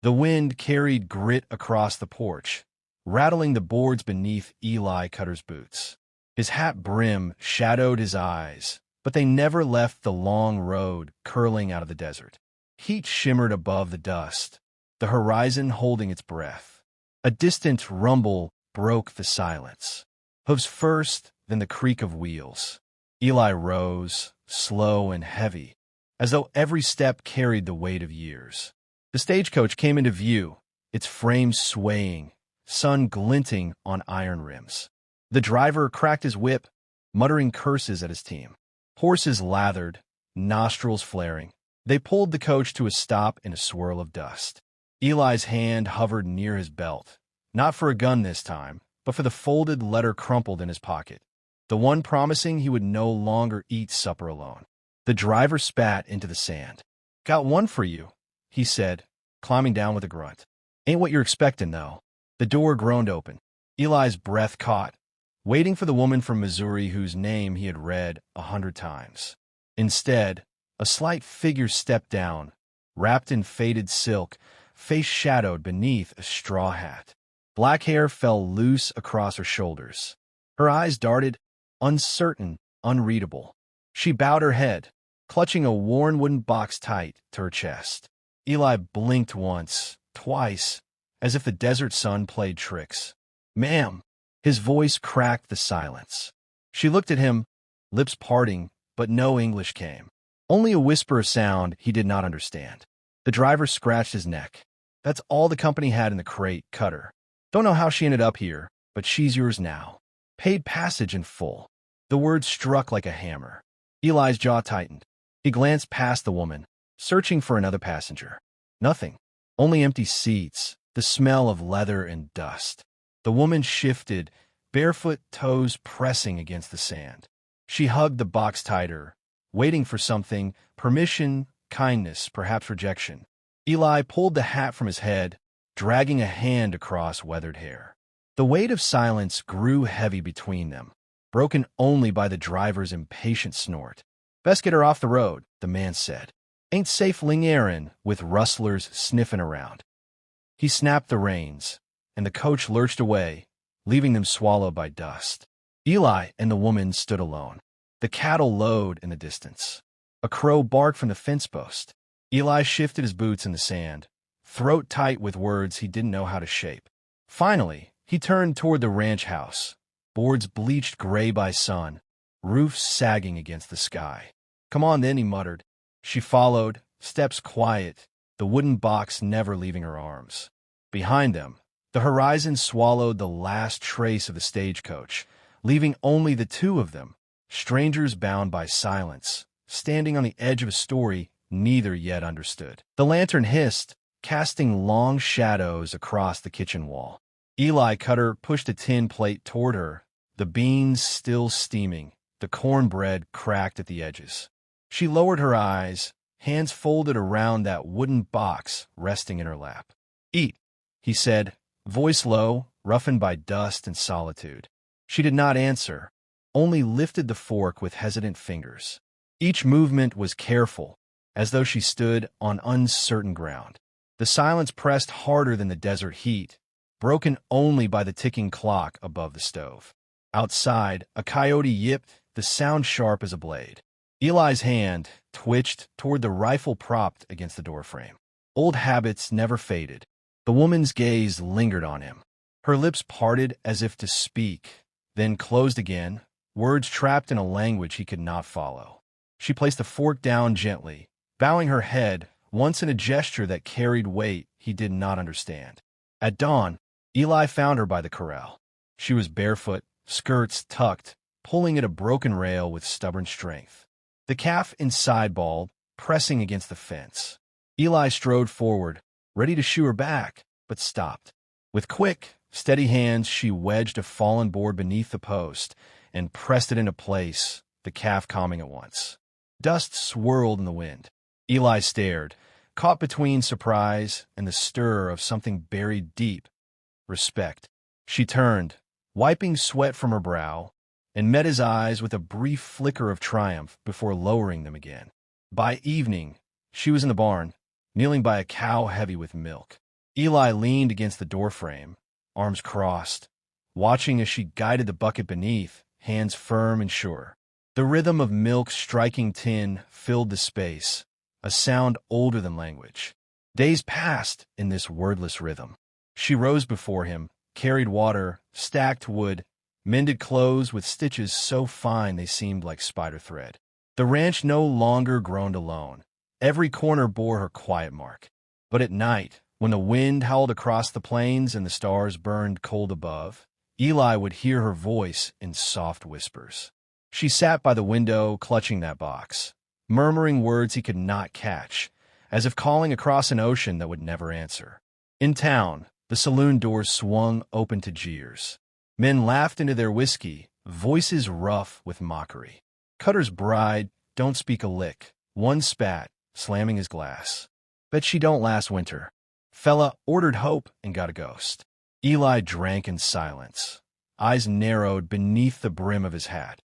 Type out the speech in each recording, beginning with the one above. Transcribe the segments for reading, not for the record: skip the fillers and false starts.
The wind carried grit across the porch, rattling the boards beneath Eli Cutter's boots. His hat brim shadowed his eyes, but they never left the long road curling out of the desert. Heat shimmered above the dust, the horizon holding its breath. A distant rumble broke the silence. Hooves first, then the creak of wheels. Eli rose, slow and heavy, as though every step carried the weight of years. The stagecoach came into view, its frame swaying, sun glinting on iron rims. The driver cracked his whip, muttering curses at his team. Horses lathered, nostrils flaring. They pulled the coach to a stop in a swirl of dust. Eli's hand hovered near his belt, not for a gun this time, but for the folded letter crumpled in his pocket, the one promising he would no longer eat supper alone. The driver spat into the sand. "Got one for you," he said, climbing down with a grunt. "Ain't what you're expecting, though." The door groaned open. Eli's breath caught, waiting for the woman from Missouri whose name he had read 100 times. Instead, a slight figure stepped down, wrapped in faded silk, face shadowed beneath a straw hat. Black hair fell loose across her shoulders. Her eyes darted, uncertain, unreadable. She bowed her head, clutching a worn wooden box tight to her chest. Eli blinked once, twice, as if the desert sun played tricks. "Ma'am." His voice cracked the silence. She looked at him, lips parting, but no English came. Only a whisper of sound he did not understand. The driver scratched his neck. "That's all the company had in the crate, Cutter. Don't know how she ended up here, but she's yours now. Paid passage in full." The words struck like a hammer. Eli's jaw tightened. He glanced past the woman, searching for another passenger. Nothing. Only empty seats, the smell of leather and dust. The woman shifted, barefoot toes pressing against the sand. She hugged the box tighter, waiting for something, permission, kindness, perhaps rejection. Eli pulled the hat from his head, dragging a hand across weathered hair. The weight of silence grew heavy between them, broken only by the driver's impatient snort. "Best get her off the road," the man said. "Ain't safe lingerin' with rustlers sniffing around." He snapped the reins, and the coach lurched away, leaving them swallowed by dust. Eli and the woman stood alone. The cattle lowed in the distance. A crow barked from the fence post. Eli shifted his boots in the sand, throat tight with words he didn't know how to shape. Finally, he turned toward the ranch house, boards bleached gray by sun, roofs sagging against the sky. "Come on then," he muttered. She followed, steps quiet, the wooden box never leaving her arms. Behind them, the horizon swallowed the last trace of the stagecoach, leaving only the two of them, strangers bound by silence, standing on the edge of a story neither yet understood. The lantern hissed, casting long shadows across the kitchen wall. Eli Cutter pushed a tin plate toward her, the beans still steaming, the cornbread cracked at the edges. She lowered her eyes, hands folded around that wooden box resting in her lap. "Eat," he said, voice low, roughened by dust and solitude. She did not answer, only lifted the fork with hesitant fingers. Each movement was careful, as though she stood on uncertain ground. The silence pressed harder than the desert heat, broken only by the ticking clock above the stove. Outside, a coyote yipped, the sound sharp as a blade. Eli's hand twitched toward the rifle propped against the doorframe. Old habits never faded. The woman's gaze lingered on him. Her lips parted as if to speak, then closed again, words trapped in a language he could not follow. She placed the fork down gently, bowing her head, once in a gesture that carried weight he did not understand. At dawn, Eli found her by the corral. She was barefoot, skirts tucked, pulling at a broken rail with stubborn strength. The calf inside bawled, pressing against the fence. Eli strode forward, ready to shoo her back, but stopped. With quick, steady hands, she wedged a fallen board beneath the post and pressed it into place, the calf calming at once. Dust swirled in the wind. Eli stared, caught between surprise and the stir of something buried deep. Respect. She turned, wiping sweat from her brow, and met his eyes with a brief flicker of triumph before lowering them again. By evening, she was in the barn, kneeling by a cow heavy with milk. Eli leaned against the doorframe, arms crossed, watching as she guided the bucket beneath, hands firm and sure. The rhythm of milk striking tin filled the space, a sound older than language. Days passed in this wordless rhythm. She rose before him, carried water, stacked wood, mended clothes with stitches so fine they seemed like spider thread. The ranch no longer groaned alone. Every corner bore her quiet mark. But at night, when the wind howled across the plains and the stars burned cold above, Eli would hear her voice in soft whispers. She sat by the window, clutching that box, murmuring words he could not catch, as if calling across an ocean that would never answer. In town, the saloon doors swung open to jeers. Men laughed into their whiskey, voices rough with mockery. Cutter's bride, don't speak a lick. One spat, slamming his glass. Bet she don't last winter. Fella ordered hope and got a ghost. Eli drank in silence, eyes narrowed beneath the brim of his hat,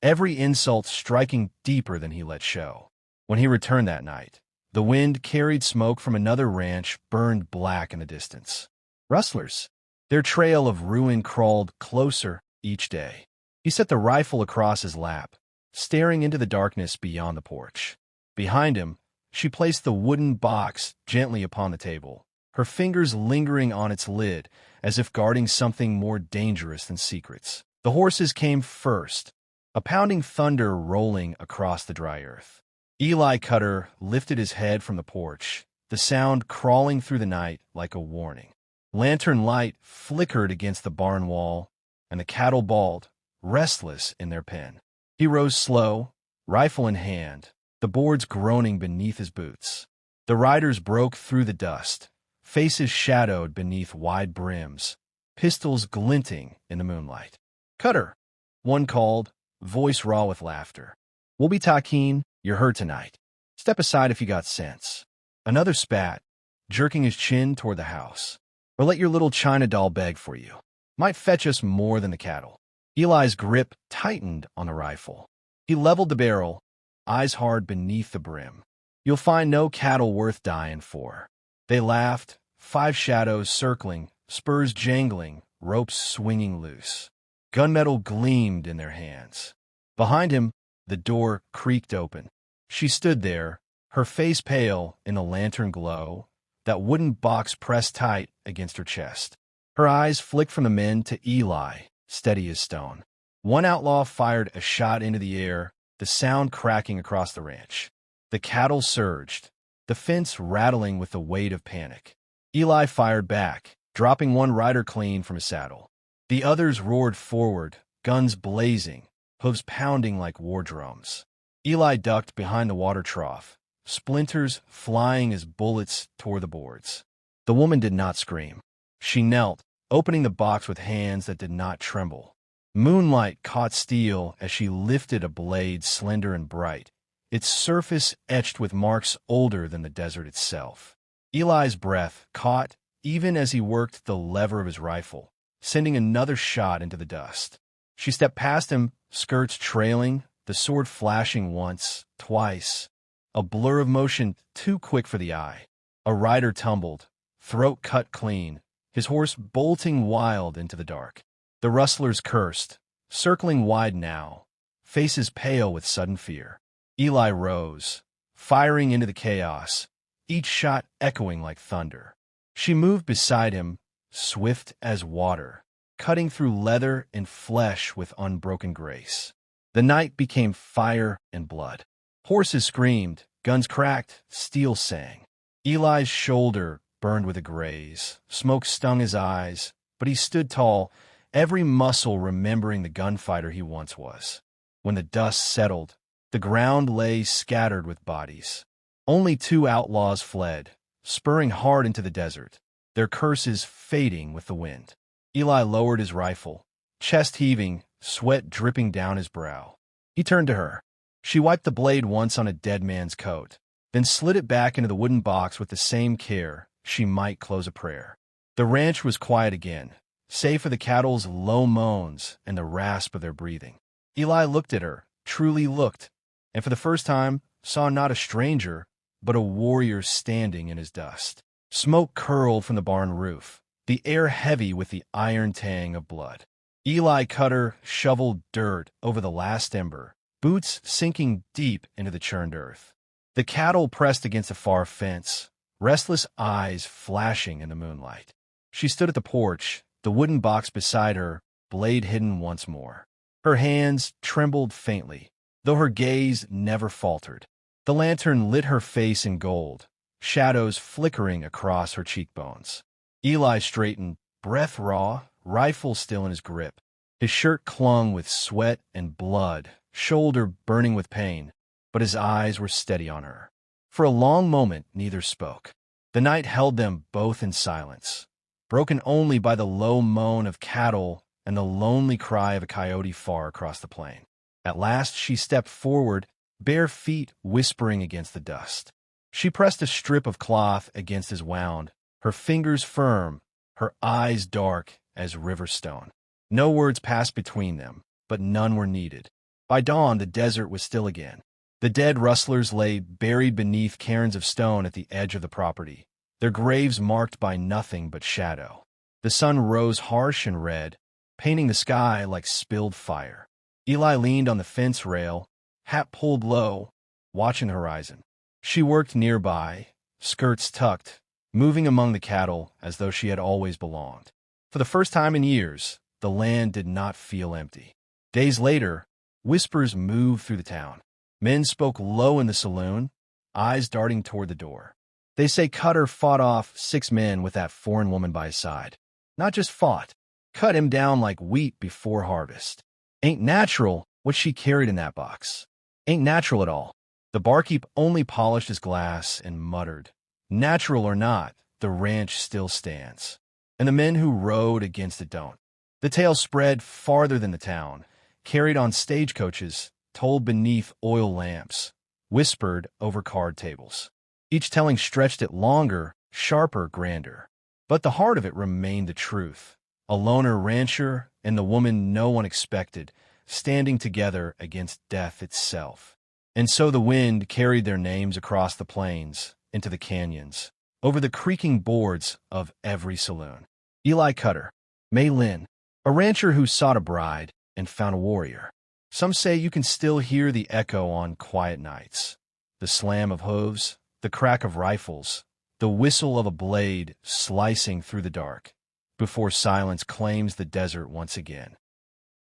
every insult striking deeper than he let show. When he returned that night, the wind carried smoke from another ranch burned black in the distance. Rustlers. Their trail of ruin crawled closer each day. He set the rifle across his lap, staring into the darkness beyond the porch. Behind him, she placed the wooden box gently upon the table, her fingers lingering on its lid as if guarding something more dangerous than secrets. The horses came first, a pounding thunder rolling across the dry earth. Eli Cutter lifted his head from the porch, the sound crawling through the night like a warning. Lantern light flickered against the barn wall, and the cattle bawled, restless in their pen. He rose slow, rifle in hand, the boards groaning beneath his boots. The riders broke through the dust, faces shadowed beneath wide brims, pistols glinting in the moonlight. "Cutter," one called, voice raw with laughter. "We'll be talking. You're hurt tonight. Step aside if you got sense." Another spat, jerking his chin toward the house. "Or let your little China doll beg for you. Might fetch us more than the cattle." Eli's grip tightened on the rifle. He leveled the barrel, eyes hard beneath the brim. "You'll find no cattle worth dying for." They laughed, 5 shadows circling, spurs jangling, ropes swinging loose. Gunmetal gleamed in their hands. Behind him, the door creaked open. She stood there, her face pale in the lantern glow, that wooden box pressed tight against her chest. Her eyes flicked from the men to Eli, steady as stone. One outlaw fired a shot into the air, the sound cracking across the ranch. The cattle surged, the fence rattling with the weight of panic. Eli fired back, dropping one rider clean from his saddle. The others roared forward, guns blazing, hooves pounding like war drums. Eli ducked behind the water trough, splinters flying as bullets tore the boards. The woman did not scream. She knelt, opening the box with hands that did not tremble. Moonlight caught steel as she lifted a blade slender and bright, its surface etched with marks older than the desert itself. Eli's breath caught even as he worked the lever of his rifle, sending another shot into the dust. She stepped past him, skirts trailing, the sword flashing once, twice, a blur of motion too quick for the eye. A rider tumbled, throat cut clean, his horse bolting wild into the dark. The rustlers cursed, circling wide now, faces pale with sudden fear. Eli rose, firing into the chaos, each shot echoing like thunder. She moved beside him, swift as water, cutting through leather and flesh with unbroken grace. The night became fire and blood. Horses screamed, guns cracked, steel sang. Eli's shoulder burned with a graze, smoke stung his eyes, but he stood tall, every muscle remembering the gunfighter he once was. When the dust settled, the ground lay scattered with bodies. Only 2 outlaws fled, spurring hard into the desert, their curses fading with the wind. Eli lowered his rifle, chest heaving, sweat dripping down his brow. He turned to her. She wiped the blade once on a dead man's coat, then slid it back into the wooden box with the same care she might close a prayer. The ranch was quiet again, save for the cattle's low moans and the rasp of their breathing. Eli looked at her, truly looked, and for the first time saw not a stranger, but a warrior standing in his dust. Smoke curled from the barn roof, the air heavy with the iron tang of blood. Eli Cutter shoveled dirt over the last ember, boots sinking deep into the churned earth. The cattle pressed against a far fence, restless eyes flashing in the moonlight. She stood at the porch, the wooden box beside her, blade hidden once more. Her hands trembled faintly, though her gaze never faltered. The lantern lit her face in gold, shadows flickering across her cheekbones. Eli straightened, breath raw, rifle still in his grip. His shirt clung with sweat and blood, shoulder burning with pain, but his eyes were steady on her. For a long moment, neither spoke. The night held them both in silence, broken only by the low moan of cattle and the lonely cry of a coyote far across the plain. At last she stepped forward, bare feet whispering against the dust. She pressed a strip of cloth against his wound, her fingers firm, her eyes dark as river stone. No words passed between them, but none were needed. By dawn, the desert was still again. The dead rustlers lay buried beneath cairns of stone at the edge of the property, their graves marked by nothing but shadow. The sun rose harsh and red, painting the sky like spilled fire. Eli leaned on the fence rail, hat pulled low, watching the horizon. She worked nearby, skirts tucked, moving among the cattle as though she had always belonged. For the first time in years, the land did not feel empty. Days later, whispers moved through the town. Men spoke low in the saloon, eyes darting toward the door. They say Cutter fought off 6 men with that foreign woman by his side. Not just fought, cut him down like wheat before harvest. Ain't natural what she carried in that box. Ain't natural at all. The barkeep only polished his glass and muttered, "Natural or not, the ranch still stands. And the men who rode against it don't." The tale spread farther than the town, carried on stagecoaches, told beneath oil lamps, whispered over card tables. Each telling stretched it longer, sharper, grander. But the heart of it remained the truth. A loner rancher and the woman no one expected, standing together against death itself. And so the wind carried their names across the plains, into the canyons, over the creaking boards of every saloon. Eli Cutter, May Lynn, a rancher who sought a bride and found a warrior. Some say you can still hear the echo on quiet nights. The slam of hooves, the crack of rifles, the whistle of a blade slicing through the dark, before silence claims the desert once again.